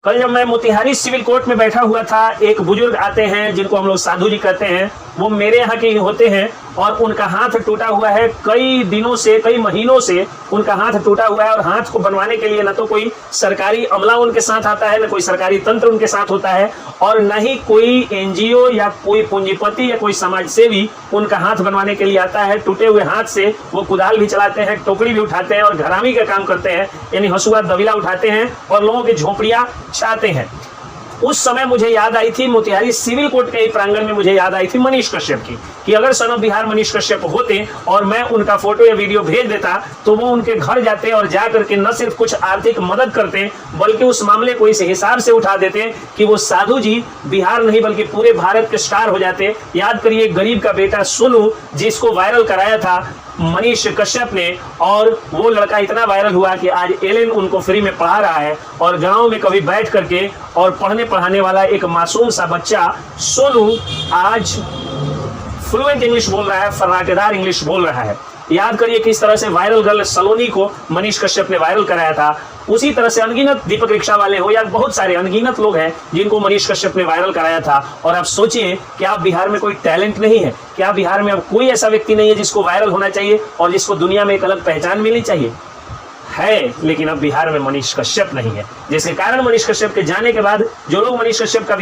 कल जब मैं मोतिहारी सिविल कोर्ट में बैठा हुआ था, एक बुजुर्ग आते हैं जिनको हम लोग साधु जी कहते हैं। वो मेरे यहाँ के होते हैं और उनका हाथ टूटा हुआ है, कई दिनों से, कई महीनों से उनका हाथ टूटा हुआ है। और हाथ को बनवाने के लिए न तो कोई सरकारी अमला उनके साथ आता है, न कोई सरकारी तंत्र उनके साथ होता है, और न ही कोई एनजीओ या कोई पूंजीपति या कोई समाज सेवी उनका हाथ बनवाने के लिए आता है। टूटे हुए हाथ से वो कुदाल भी चलाते हैं, टोकरी भी उठाते हैं और घरामी का काम करते हैं, यानी हसुआ दबीला उठाते हैं और लोगों की झोपड़ियां चाहते हैं। उस समय मुझे याद आई थी, मोतिहारी सिविल कोर्ट के प्रांगण में मुझे याद आई थी मनीष कश्यप की, कि अगर सन ऑफ बिहार मनीष कश्यप होते और मैं उनका फोटो या वीडियो भेज देता तो वो उनके घर जाते और जा करके न सिर्फ कुछ आर्थिक मदद करते बल्कि उस मामले को इस हिसाब से उठा देते कि वो साधु जी बिहार नहीं बल्कि पूरे भारत के स्टार हो जाते। याद करिए, गरीब का बेटा सोनू जिसको वायरल कराया था मनीष कश्यप ने, और वो लड़का इतना वायरल हुआ कि आज एलएन उनको फ्री में पढ़ा रहा है। और गांव में कभी बैठ करके और पढ़ने पढ़ाने वाला एक मासूम सा बच्चा सोनू आज फ्लुएंट इंग्लिश बोल रहा है, फर्राटेदार इंग्लिश बोल रहा है। याद करिए किस तरह से वायरल गर्ल सलोनी को मनीष कश्यप ने वायरल कराया था। उसी तरह से अनगिनत दीपक रिक्शा वाले हो या बहुत सारे अनगिनत लोग हैं जिनको मनीष कश्यप ने वायरल कराया था। और आप सोचिए, क्या बिहार में कोई टैलेंट नहीं है? क्या बिहार में अब कोई ऐसा व्यक्ति नहीं है जिसको वायरल होना चाहिए और जिसको दुनिया में एक अलग पहचान मिलनी चाहिए? है, लेकिन अब बिहार में मनीष कश्यप नहीं है, जिसके कारण मनीष कश्यप के जाने के बाद जो लोग मनीष कश्यप का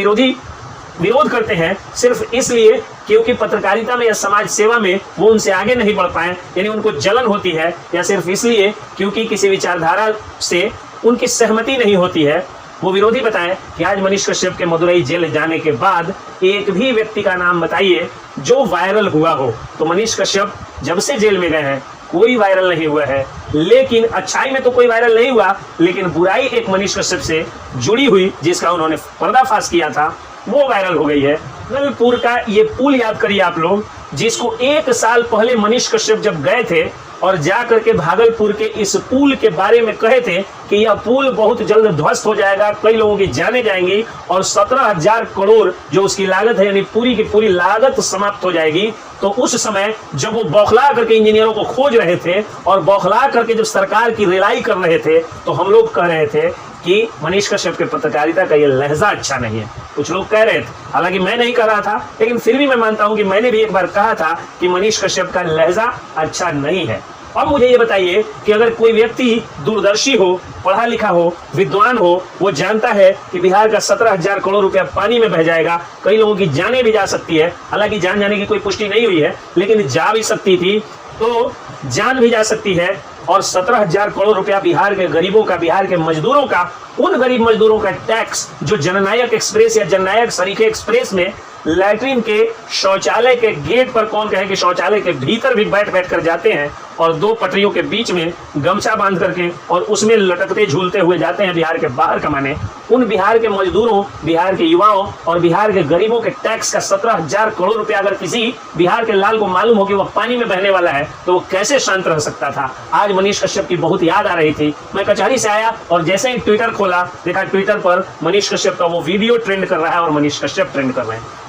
विरोध करते हैं सिर्फ इसलिए क्योंकि पत्रकारिता में या समाज सेवा में वो उनसे आगे नहीं बढ़ पाए, यानी उनको जलन होती है, या सिर्फ इसलिए क्योंकि किसी विचारधारा से उनकी सहमति नहीं होती है, वो विरोधी बताएं कि आज मनीष कश्यप के मदुरई जेल जाने के बाद एक भी व्यक्ति का नाम बताइए जो वायरल हुआ हो। तो मनीष कश्यप जब से जेल में गए हैं कोई वायरल नहीं हुआ है, लेकिन अच्छाई में तो कोई वायरल नहीं हुआ, लेकिन बुराई एक मनीष कश्यप से जुड़ी हुई जिसका उन्होंने पर्दाफाश किया था वो वायरल हो गई है। नलपुर का ये पुल याद करिए आप लोग, जिसको 1 साल पहले मनीष कश्यप जब गए थे और जा करके भागलपुर के इस पुल के बारे में कहे थे कि यह पुल बहुत जल्द ध्वस्त हो जाएगा, कई लोगों की जाने जाएंगी और 17,000 करोड़ जो उसकी लागत है, यानी पूरी की पूरी लागत समाप्त हो जाएगी। तो उस समय जब वो बौखला करके इंजीनियरों को खोज रहे थे और बौखला करके जब सरकार की रिलाई कर रहे थे, तो हम लोग कह रहे थे कि मनीष कश्यप के पत्रकारिता का ये लहजा अच्छा नहीं है। कुछ लोग कह रहे थे, हालांकि मैं नहीं कर रहा था, लेकिन फिर भी मैं मानता हूं कि मैंने भी एक बार कहा था कि मनीष कश्यप का लहजा अच्छा नहीं है। अब मुझे ये बताइए कि अगर कोई व्यक्ति दूरदर्शी हो, पढ़ा लिखा हो, विद्वान हो, वो जानता है कि बिहार का 17,000 करोड़ रुपया पानी में बह जाएगा, कई लोगों की जाने भी जा सकती है, हालांकि जान जाने की कोई पुष्टि नहीं हुई है, लेकिन जा भी सकती थी, तो जान भी जा सकती है, और 17,000 करोड़ रुपया बिहार के गरीबों का, बिहार के मजदूरों का, उन गरीब मजदूरों का टैक्स जो जननायक एक्सप्रेस या जननायक सरीखे एक्सप्रेस में लैट्रिन के शौचालय के गेट पर, कौन कहे कि शौचालय के भीतर भी बैठ बैठ कर जाते हैं और 2 पटरियों के बीच में गमछा बांध करके और उसमें लटकते झूलते हुए जाते हैं बिहार के बाहर कमाने। उन बिहार के मजदूरों, बिहार के युवाओं और बिहार के गरीबों के टैक्स का 17,000 करोड़ रुपया अगर किसी बिहार के लाल को मालूम हो कि वह पानी में बहने वाला है तो वो कैसे शांत रह सकता था? आज मनीष कश्यप की बहुत याद आ रही थी। मैं कचहरी से आया और जैसे ही ट्विटर खोला, देखा ट्विटर पर मनीष कश्यप का वो वीडियो ट्रेंड कर रहा है और मनीष कश्यप ट्रेंड कर रहे हैं।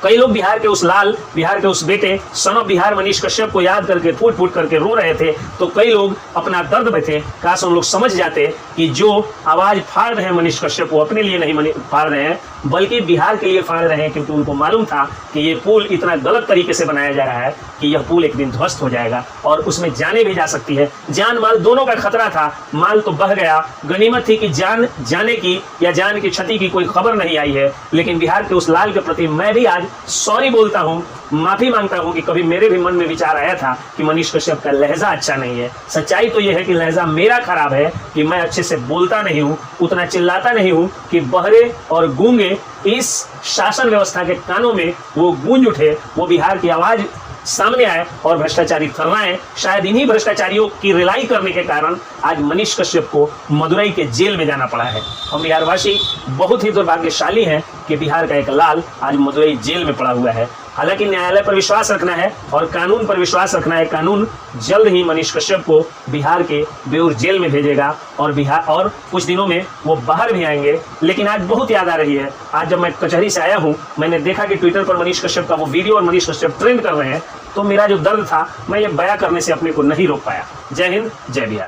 कई लोग बिहार के उस लाल, बिहार के उस बेटे सन ऑफ बिहार मनीष कश्यप को याद करके फूट फूट करके रो रहे थे। तो कई लोग अपना दर्द में थे। काश हम लोग समझ जाते कि जो आवाज फाड़ रहे हैं मनीष कश्यप वो अपने लिए नहीं फाड़ रहे हैं, बल्कि बिहार के लिए फाड़ रहे हैं, क्योंकि उनको मालूम था कि ये पुल इतना गलत तरीके से बनाया जा रहा है कि यह पुल एक दिन ध्वस्त हो जाएगा और उसमें जाने भी जा सकती है। जान माल दोनों का खतरा था। माल तो बह गया, गनीमत थी कि जान जाने की या जान की क्षति की कोई खबर नहीं आई है। लेकिन बिहार के उस लाल के प्रति मैं भी आज सॉरी बोलता हूँ, माफी मांगता हूँ कि कभी मेरे भी मन में विचार आया था कि मनीष कश्यप का लहजा अच्छा नहीं है। सच्चाई तो यह है कि लहजा मेरा खराब है कि मैं अच्छे से बोलता नहीं हूँ, उतना चिल्लाता नहीं हूँ कि बहरे और गूंगे इस शासन व्यवस्था के कानों में वो गूंज उठे, वो बिहार की आवाज सामने आए और भ्रष्टाचारी थर्राएं। शायद इन्हीं भ्रष्टाचारियों की रिलाई करने के कारण आज मनीष कश्यप को मदुरई के जेल में जाना पड़ा है। हम बिहारवासी बहुत ही दुर्भाग्यशाली हैं कि बिहार का एक लाल आज मदुरई जेल में पड़ा हुआ है। हालांकि न्यायालय पर विश्वास रखना है और कानून पर विश्वास रखना है। कानून जल्द ही मनीष कश्यप को बिहार के बेऊर जेल में भेजेगा और कुछ दिनों में वो बाहर भी आएंगे। लेकिन आज बहुत याद आ रही है, आज जब मैं कचहरी से आया हूँ मैंने देखा कि ट्विटर पर मनीष कश्यप का वो वीडियो और मनीष कश्यप ट्रेंड कर रहे हैं, तो मेरा जो दर्द था मैं ये बयां करने से अपने को नहीं रोक पाया। जय हिंद, जय बिहार।